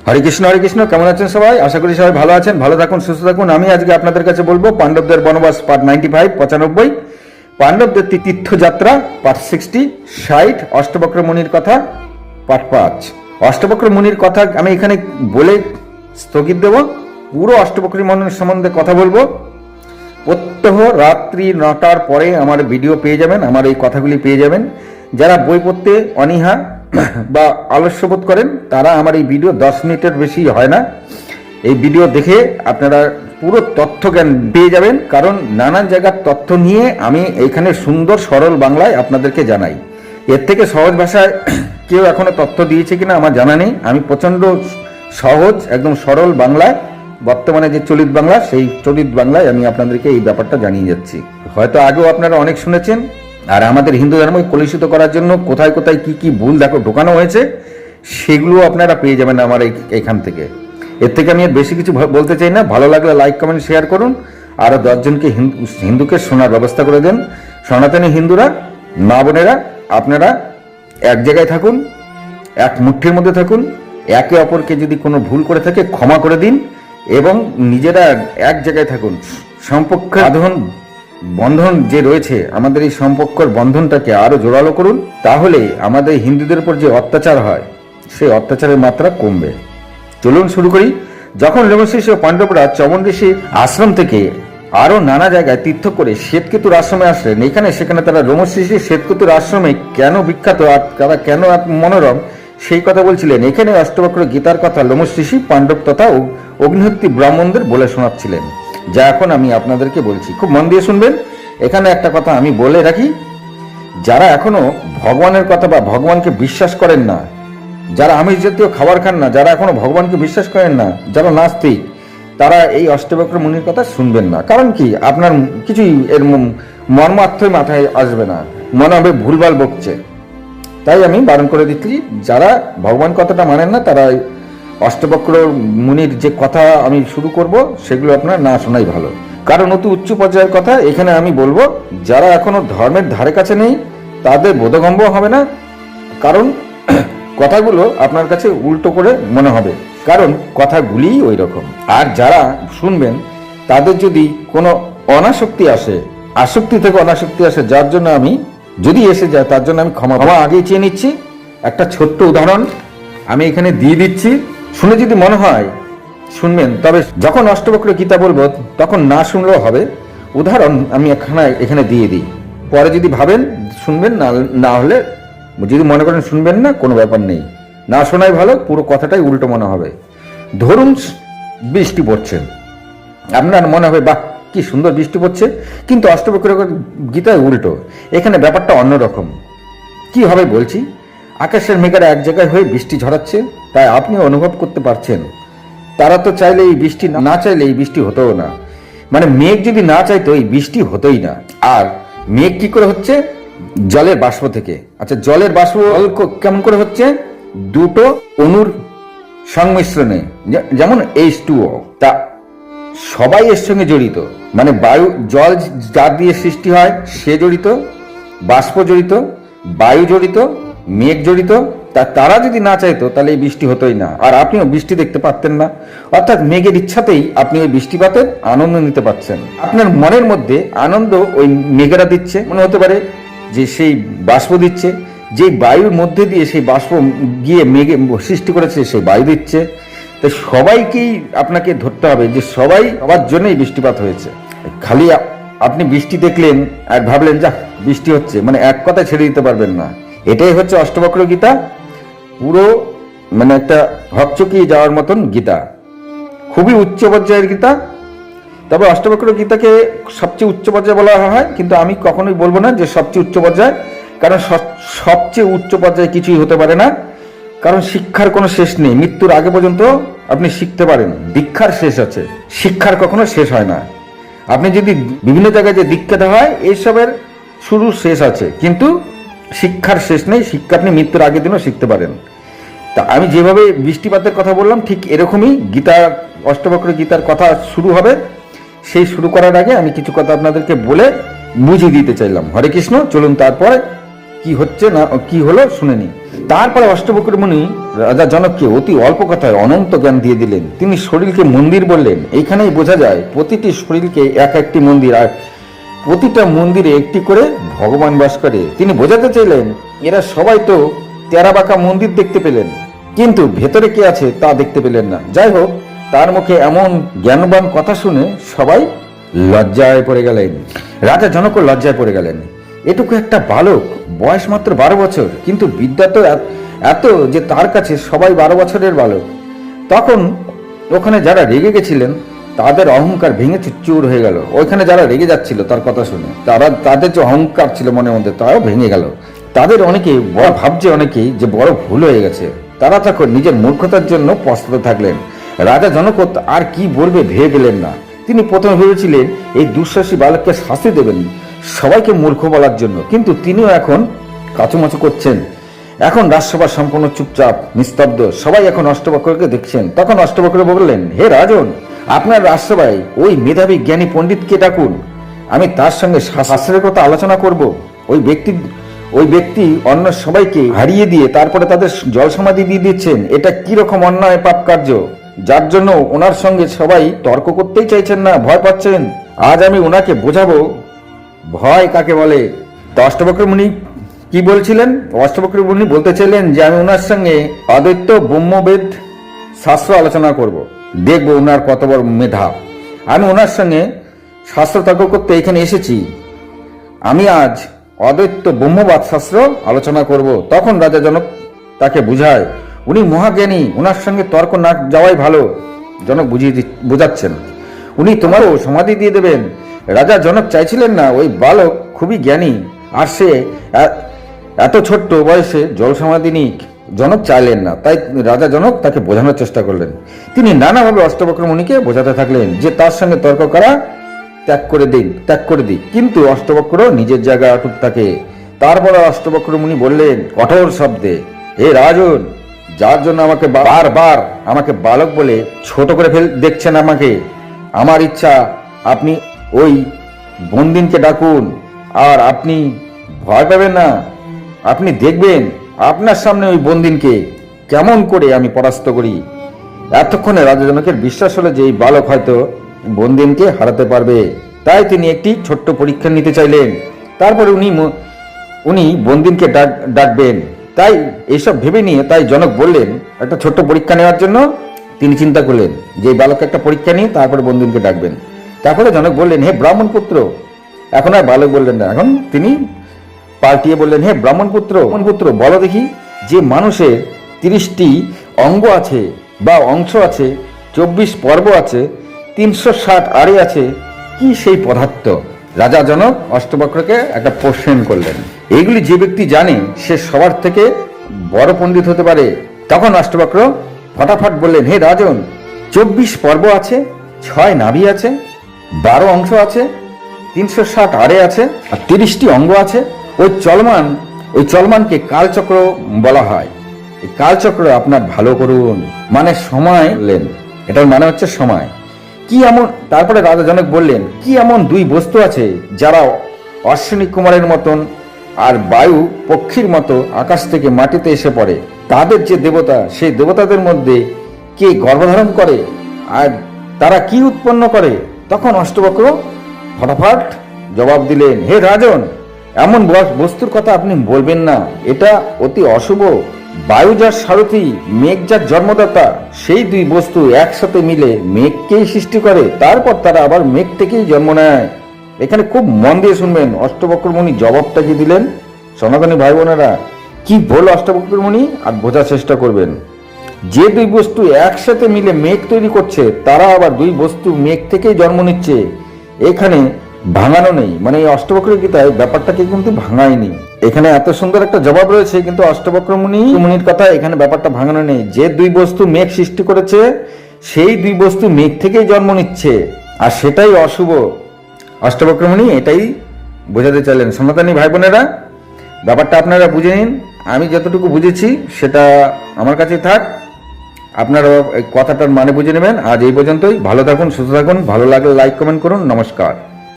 হরে কৃষ্ণ, কেমন আছেন সবাই? আশা করি সবাই ভালো আছেন, ভালো থাকুন, সুস্থ থাকুন। আমি আজকে আপনাদের কাছে বলবো পাণ্ডবদের বনবাস পার্ট 95 পাণ্ডবদের তীর্থযাত্রা পার্ট 60 অষ্টবক্র মুনির কথা পার্ট 5। অষ্টবক্র মুনির কথা আমি এখানে বলে স্থগিত দেব। পুরো অষ্টবক্র মুনির সম্বন্ধে কথা বলবো। প্রত্যহ রাত্রি 9টার পরে আমার ভিডিও পেয়ে যাবেন, আমার এই কথাগুলি পেয়ে যাবেন। যারা বই পড়তে অনীহা বা আলস্যবোধ করেন তারা আমার এই ভিডিও 10 মিনিটের বেশি হয় না, এই ভিডিও দেখে আপনারা পুরো তথ্য জ্ঞান পেয়ে যাবেন। কারণ নানান জায়গার তথ্য নিয়ে আমি এইখানে সুন্দর সরল বাংলায় আপনাদেরকে জানাই। এর থেকে সহজ ভাষায় কেউ এখনো তথ্য দিয়েছে কিনা আমার জানা নেই। আমি প্রচণ্ড সহজ একদম সরল বাংলায়, বর্তমানে যে চলিত বাংলা সেই চলিত বাংলায় আমি আপনাদেরকে এই ব্যাপারটা জানিয়ে যাচ্ছি। হয়তো আগেও আপনারা অনেক শুনেছেন। আর আমাদের হিন্দু ধর্মকে কলুষিত করার জন্য কোথায় কোথায় কি কি ভুল ঢোকানো হয়েছে সেগুলো আপনারা পেয়ে যাবেন আমার এইখান থেকে। এর থেকে আমি বেশি কিছু বলতে চাই না। ভালো লাগলে লাইক কমেন্ট শেয়ার করুন, আরও 10 জনকে হিন্দুকে শোনার ব্যবস্থা করে দেন। সনাতনী হিন্দুরা, মা বোনেরা, আপনারা এক জায়গায় থাকুন, এক মুঠির মধ্যে থাকুন। একে অপরকে যদি কোনো ভুল করে থাকে ক্ষমা করে দিন এবং নিজেরা এক জায়গায় থাকুন। সম্পর্কের বন্ধন যে রয়েছে, আমাদের এই সম্পর্কের বন্ধনটাকে আরো জোরালো করুন। তাহলে আমাদের হিন্দুদের উপর যে অত্যাচার হয় সেই অত্যাচারের মাত্রা কমবে। চলুন শুরু করি। যখন যমশিষ্য পাণ্ডবরা চমন ঋষি আশ্রম থেকে আরো নানা জায়গায় তীর্থ করে শ্বেতকেতুর আশ্রমে আসলেন, এখানে সেখানে তারা রমশিষ্যি শ্বেতকেতুর আশ্রমে কেন বিখ্যাত আর তারা কেন মনোরম সেই কথা বলছিলেন। এখানে অষ্টবক্র গীতার কথা লোমশিষ্যি পাণ্ডব তথা অগ্নিহোত্রী ব্রাহ্মণদের বলে শোনাচ্ছিলেন, যা এখন আমি আপনাদেরকে বলছি। খুব মন দিয়ে শুনবেন। এখানে একটা কথা আমি বলে রাখি, যারা এখনো ভগবানের কথা বা ভগবানকে বিশ্বাস করেন না, যারা আমিষ জাতীয় খাবার খান না, যারা এখনো ভগবানকে বিশ্বাস করেন না, যারা নাস্তিক, তারা এই অষ্টবক্র মুনির কথা শুনবেন না। কারণ কি, আপনার কিছুই এর মর্মার্থই মাথায় আসবে না, মনে হবে ভুলভাল বকছে। তাই আমি বারণ করে দিচ্ছি, যারা ভগবান কথাটা মানেন না তারা অষ্টবক্র মুনির যে কথা আমি শুরু করব সেগুলো আপনার না শোনাই ভালো। কারণ অতি উচ্চ পর্যায়ের কথা এখানে আমি বলবো। যারা এখনো ধর্মের ধারে কাছে নেই তাদের বোধগম্য হবে না, কারণ কথাগুলো আপনার কাছে উল্টো করে মনে হবে, কারণ কথাগুলিই ওই রকম। আর যারা শুনবেন তাদের যদি কোনো অনাসক্তি আসে, আসক্তি থেকে অনাসক্তি আসে, যার জন্য আমি যদি এসে যায় তার জন্য আমি ক্ষমা আগেই চেয়ে নিচ্ছি। একটা ছোট্ট উদাহরণ আমি এখানে দিয়ে দিচ্ছি, শুনে যদি মনে হয় শুনবেন, তবে যখন অষ্টবক্র গীতা বলবো তখন না শুনলেও হবে। উদাহরণ আমি এখানে দিয়ে দিই, পরে যদি ভাবেন শুনবেন, না হলে যদি মনে করেন শুনবেন না, কোনো ব্যাপার নেই, না শোনাই ভালো, পুরো কথাটাই উল্টো মনে হবে। ধরুন বৃষ্টি পড়ছে, আপনার মনে হবে বাহ কি সুন্দর বৃষ্টি পড়ছে, কিন্তু অষ্টবক্র গীতায় উল্টো। এখানে ব্যাপারটা অন্যরকম। কি হবে বলছি, আকাশের মেঘেরা এক জায়গায় হয়ে বৃষ্টি ঝরাচ্ছে, তাই আপনি অনুভব করতে পারছেন। তারা তো চাইলে এই বৃষ্টি, না চাইলে এই বৃষ্টি হতোও না। মানে মেঘ যদি না চাইতো এই বৃষ্টি হতোই না। আর মেঘ কি করে হচ্ছে? জলের বাষ্প থেকে। আচ্ছা, জলের বাষ্প কেমন করে হচ্ছে? দুটো অণুর সংমিশ্রণে, যেমন H2O। তা সবাই এর সঙ্গে জড়িত, মানে বায়ু, জল যার দিয়ে সৃষ্টি হয় সে জড়িত, বাষ্প জড়িত, বায়ু জড়িত, মেঘ জড়িত। তারা যদি না চাইতো তাহলে এই বৃষ্টি হতোই না, আর আপনিও বৃষ্টি দেখতে পারতেন না। অর্থাৎ মেঘের ইচ্ছাতেই আপনি এই বৃষ্টিপাতের আনন্দ নিতে পারছেন। আপনার মনের মধ্যে আনন্দ ওই মেঘেরা দিচ্ছে, মনে হতে পারে যে সেই বাষ্প দিচ্ছে, যে বায়ুর মধ্যে দিয়ে সেই বাষ্প গিয়ে মেঘে সৃষ্টি করেছে সেই বায়ু দিচ্ছে। তো সবাইকেই আপনাকে ধরতে হবে যে সবার জন্যই বৃষ্টিপাত হয়েছে। খালি আপনি বৃষ্টি দেখলেন আর ভাবলেন যা বৃষ্টি হচ্ছে, মানে এক কথায় ছেড়ে দিতে পারবেন না। এটাই হচ্ছে অষ্টবক্র গীতা, পুরো মানে একটা হকচকিয়ে যাওয়ার মতন গীতা, খুবই উচ্চ পর্যায়ের গীতা। তবে অষ্টবক্র গীতাকে সবচেয়ে উচ্চ পর্যায়ে বলা হয়, কিন্তু আমি কখনোই বলবো না যে সবচেয়ে উচ্চ পর্যায়, কারণ সবচেয়ে উচ্চ পর্যায়ে কিছুই হতে পারে না। কারণ শিক্ষার কোনো শেষ নেই, মৃত্যুর আগে পর্যন্ত আপনি শিখতে পারেন, দীক্ষার শেষ আছে, শিক্ষার কখনো শেষ হয় না। আপনি যদি বিভিন্ন জায়গায় যে দীক্ষা দেওয়া হয় এইসবের শুরু শেষ আছে, কিন্তু শিক্ষার শেষ নেই। শিক্ষা আপনি মৃত্যুর আগের দিনও শিখতে পারেন। তা আমি যেভাবে বৃষ্টিপাতের কথা বললাম ঠিক এরকমই গীতা, অষ্টবক্র গীতার কথা শুরু হবে। সেই শুরু করার আগে আমি কিছু কথা আপনাদেরকে বলে বুঝিয়ে দিতে চাইলাম। হরে কৃষ্ণ। চলুন তারপরে কি হচ্ছে না কি হলো শুনে নিই। তারপরে অষ্টবক্র মুনি রাজা জনককে অতি অল্প কথায় অনন্ত জ্ঞান দিয়ে দিলেন। তিনি শরীরকে মন্দির বললেন। এইখানেই বোঝা যায় প্রতিটি শরীরকে এক একটি মন্দির, আর প্রতিটা মন্দিরে একটি করে ভগবান বাস করে। তিনি বোঝাতে চাইলেন এরা সবাই তো তেরাবাঁকা মন্দির দেখতে পেলেন, কিন্তু ভেতরে কি আছে তা দেখতে পেলেন না। যাই হোক, তার মুখে এমন জ্ঞানবান কথা শুনে সবাই লজ্জায় পড়ে গেলেন। রাজা জনকও লজ্জায় পড়ে গেলেন। এটুকু একটা বালক, বয়স মাত্র 12 বছর, কিন্তু বিদ্যা তো এত যে তার কাছে সবাই 12 বছরের বালক। তখন ওখানে যারা রেগে গেছিলেন তাদের অহংকার ভেঙে চুরচুর হয়ে গেল। ওইখানে যারা রেগে যাচ্ছিল তার কথা শুনে, তাদের যে অহংকার ছিল মনের মধ্যে তাও ভেঙে গেল। তাদের অনেকেই বড় ভাবছে, অনেকেই যে বড় ভুল হয়ে গেছে। তারা তখন নিজের মূর্খতার জন্য পস্তাতে থাকলেন। রাজা জনক আর কি বলবে ভেবে পেলেন না। তিনি প্রথমে ভেবেছিলেন এই দুঃসাহসী বালককে শাস্তি দেবেন সবাইকে মূর্খ বলার জন্য, কিন্তু তিনিও এখন কাচুমাচু করছেন। এখন রাজসভা সম্পূর্ণ চুপচাপ নিস্তব্ধ, সবাই এখন অষ্টবক্রকে দেখছেন। তখন অষ্টবক্র বললেন, হে রাজন, আপনার রাজসভায় ওই মেধাবী জ্ঞানী পণ্ডিতকে ডাকুন, আমি তার সঙ্গে শাস্ত্রের কথা আলোচনা করব। ওই ব্যক্তি অন্য সবাইকে হারিয়ে দিয়ে তারপরে তাদের জল সমাধি দিয়ে দিচ্ছেন। এটা কি রকম অন্যায় পাপ কার্য, যার জন্য ওনার সঙ্গে সবাই তর্ক করতেই চাইছেন না, ভয় পাচ্ছেন। আজ আমি ওনাকে বোঝাবো ভয় কাকে বলে। তো অষ্টবক্র মুনি কি বলছিলেন? অষ্টবক্র মুনি বলতে চাইলেন যে আমি ওনার সঙ্গে অদ্বৈত ব্রহ্মবেদ শাস্ত্র আলোচনা করব, দেখবো ওনার কত বড় মেধা। আমি ওনার সঙ্গে শাস্ত্র তর্ক করতে এখানে এসেছি। আমি আজ অদ্বৈত ব্রহ্মবাদ শাস্ত্র আলোচনা করব। তখন রাজা জনক তাকে বুঝায় উনি মহাজ্ঞানী, ওনার সঙ্গে তর্ক না যাওয়াই ভালো। জনক বুঝাচ্ছেন উনি তোমারও সমাধি দিয়ে দেবেন। রাজা জনক চাইছিলেন না ওই বালক খুবই জ্ঞানী, আর সে এত ছোট্ট বয়সে জল সমাধি নিক। জনক চাইলেন না, তাই রাজা জনক তাকে বোঝানোর চেষ্টা করলেন। তিনি নানাভাবে অষ্টবক্র মুনিকে বোঝাতে থাকলেন যে তার সঙ্গে তর্ক করা ত্যাগ করে দিক, কিন্তু অষ্টবক্র নিজের জায়গায় অটুট থাকে। তারপরে অষ্টবক্র মুনি বললেন কঠোর শব্দে, হে রাজন, যার জন্য আমাকে বারবার আমাকে বালক বলে ছোট করে দেখছেন আমাকে, আমার ইচ্ছা আপনি ওই বন্দিনকে ডাকুন, আর আপনি ভয় পাবেন না। আপনি দেখবেন আপনার সামনে ওই বন্দিনকে কেমন করে আমি পরাস্ত করি। এতক্ষণে রাজা জনকের বিশ্বাস হলো যে এই বালক হয়তো বন্দিনকে হারাতে পারবে, তাই তিনি একটি ছোট্ট পরীক্ষা নিতে চাইলেন। তারপরে উনি বন্দিনকে ডাকবেন। তাই এইসব ভেবে নিয়ে তাই জনক বললেন একটা ছোট্ট পরীক্ষা নেওয়ার জন্য তিনি চিন্তা করলেন যে এই বালককে একটা পরীক্ষা নিয়ে তারপরে বন্দিনকে ডাকবেন। তারপরে জনক বললেন, হে ব্রাহ্মণ পুত্র। এখন আর বালক বললেন না, এখন তিনি পাল্টিয়ে বললেন, হে ব্রাহ্মণ পুত্র, বলো দেখি, যে মানুষের 30টি অঙ্গ আছে বা অংশ আছে, 24 পর্ব আছে, 360 আড়ে আছে, কি সেই পদার্থ? রাজা জনক অষ্টবক্রকে একটা প্রশ্ন করলেন। এইগুলি যে ব্যক্তি জানে সে সবার থেকে বড় পণ্ডিত হতে পারে। তখন অষ্টবক্র ফটাফট বললেন, হে রাজন, 24 পর্ব আছে, 6 নাভি আছে, 12 অংশ আছে, 360 আড়ে আছে, আর 30টি অঙ্গ আছে। ওই চলমানকে কালচক্র বলা হয়। এই কালচক্র আপনার ভালো করুন, মানে সময় লেন, এটার মানে হচ্ছে সময়। কি এমন, তারপরে রাজা জনক বললেন, কি এমন 2 বস্তু আছে যারা অশ্বিনী কুমারের মতন আর বায়ু পক্ষীর মতো আকাশ থেকে মাটিতে এসে পড়ে? তাদের যে দেবতা, সেই দেবতাদের মধ্যে কে গর্ভধারণ করে আর তারা কি উৎপন্ন করে? তখন অষ্টবক্র ফটাফট জবাব দিলেন, হে রাজন, এমন বস্তুর কথা আপনি বলবেন না, এটা অতি অশুভ। বায়ু যার সারথি, মেঘ যার জন্মদাতা, সেই 2 বস্তু একসাথে মিলে মেঘকেই সৃষ্টি করে, তারপর তারা আবার মেঘ থেকেই জন্ম নেয়। এখানে খুব মন দিয়ে শুনবেন অষ্টবক্র মুনি জবাবটা কি দিলেন। সনাতনী ভাই বোনেরা, কি বল অষ্টবক্র মুনি আর বোঝার চেষ্টা করবেন। যে 2 বস্তু একসাথে মিলে মেঘ তৈরি করছে, তারা আবার 2 বস্তু মেঘ থেকেই জন্ম নিচ্ছে। এখানে ভাঙানো নেই, মানে এই অষ্টবক্র গীতায় ব্যাপারটাকে কিন্তু ভাঙায়নি। এখানে এত সুন্দর একটা জবাব রয়েছে, কিন্তু অষ্টবক্র মুনির কথা এখানে ব্যাপারটা ভাঙানো নেই। যে 2 বস্তু মেঘ সৃষ্টি করেছে, সেই 2 বস্তু মেঘ থেকেই জন্ম নিচ্ছে, আর সেটাই অশুভ। অষ্টবক্র মুনি এটাই বোঝাতে চাইলেন। সনাতনী ভাই বোনেরা, ব্যাপারটা আপনারা বুঝে নিন। আমি যতটুকু বুঝেছি সেটা আমার কাছে থাক, আপনারা এই কথাটার মানে বুঝে নেবেন। আজ এই পর্যন্তই। ভালো থাকুন, সুস্থ থাকুন। ভালো লাগলে লাইক কমেন্ট করুন। নমস্কার।